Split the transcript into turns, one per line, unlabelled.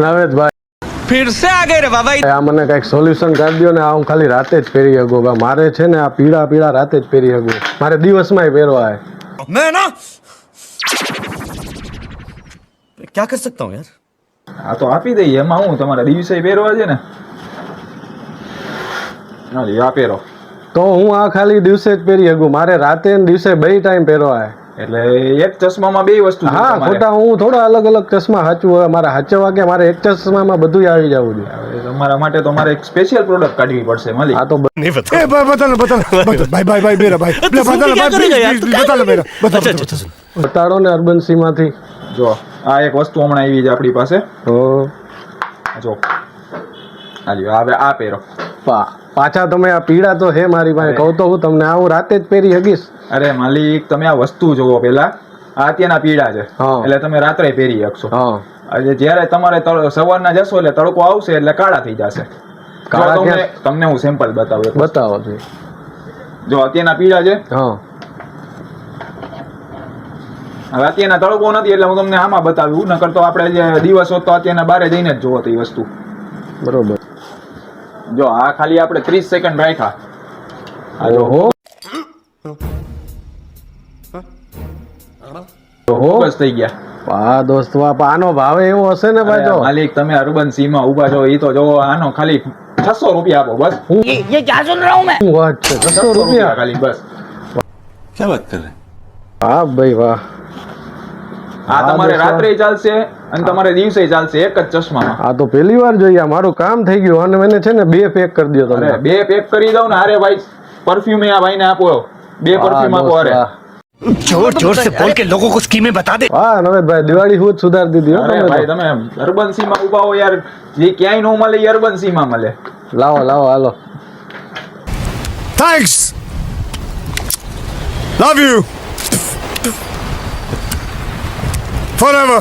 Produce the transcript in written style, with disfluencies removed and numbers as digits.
નવેદભાઈ
फिर से आ गए रे बाबा।
આ મને કઈક સોલ્યુશન કરી દો ને. આ હું ખાલી રાતે જ પહેરી શકું. મારે છે ને આ પીળા પીળા રાતે જ પહેરી શકું. મારે દિવસમાં પહેરવા હે.
मैं ना क्या कर सकता हूँ यार।
આ તો આપી દઈએ, એમાં હું તમારા દિવસે પહેરવા છે ને. હાલી આ પહેરો.
તો હું આ ખાલી દિવસે જ પહેરી શકું. મારે રાતે ને દિવસે બે ટાઈમ પહેરવા હે.
એટલે એક ચશ્મામાં બે વસ્તુ છે
હા,
તમારે.
ખોટા હું થોડા અલગ અલગ ચશ્મા સાચું હોય. મારે સાચવા કે મારે એક ચશ્મામાં બધું આવી જવું જોઈએ.
હવે તમારા માટે તો મારે એક સ્પેશિયલ પ્રોડક્ટ કાઢવી પડશે મળી.
આ તો
नहीं बता।
भाई मेरा भाई
બતાડો ને અર્બન માંથી.
જો આ એક વસ્તુ હમણાં આવી છે આપણી પાસે.
તો
જો હાલી હવે આ પહેરો.
પાછા તમે આ પીળા તો હે મારી પાસે. કહું તો હું તમને આ હું રાતે જ પહેરી શકીશ.
અરે માલિક, તમે આ વસ્તુ જોવો પેલા. આ અત્યારના પીળા છે,
હા.
એટલે તમે રાત્રે પહેરી શકશો.
હા,
એટલે જ્યારે તમારે સવારના જશો એટલે તડકો આવશે એટલે કાળા થઈ જશે.
કાળા
જો
ક્યાં?
તમને હું સેમ્પલ બતાવું એક.
બતાવો છો.
જો અત્યારના પીળા છે.
હા,
હવે અત્યારના તડકો નથી એટલે હું તમને આમાં બતાવ્યું. નકર તો આપણે જે દિવસ હોત તો અત્યારના બારે જઈને જ જોવો એ વસ્તુ.
બરોબર.
જો આ ખાલી આપણે 30 સેકન્ડ રાખ્યા.
ઓહો ઓહો,
બસ થઈ ગયા.
આ દોસ્ત આનો ભાવ એવો હશે ને ભાઈ. તો
માલિક તમે અર્બન સી માં ઉભા છો એ તો જો આનો ખાલી 600 રૂપિયા આપો બસ.
ये क्या सुन रहा हूँ मैं।
શું વાત છે? 600 રૂપિયા
ખાલી બસ.
क्या बात कर रहे हैं।
વાહ ભાઈ વાહ.
આ તમારે રાત્રે ચાલશે અને તમારે દિવસે ચાલશે એક જ ચશ્મામાં.
આ તો પહેલી વાર જોઈએ. મારું કામ થઈ ગયું. અને મને છે ને 2 પેક કરી દો તમે.
અરે બે પેક કરી દઉં ને. અરે ભાઈ પરફ્યુમ આ ભાઈને આપો. 2 પરફ્યુમ આપો. અરે
जोर जोर से बोल के लोगों को स्कीमें बता दे।
વાહ નવેદભાઈ, દિવાળી હું જ સુધારી દીધી હો
અરે
તમે
ભાઈ
તો.
તમે અર્બન સી માં ઉભા હો યાર. જે ક્યાંય નો મળે એ અર્બન સી માં મળે.
લાવો લાવો હાલો.
Thanks love you forever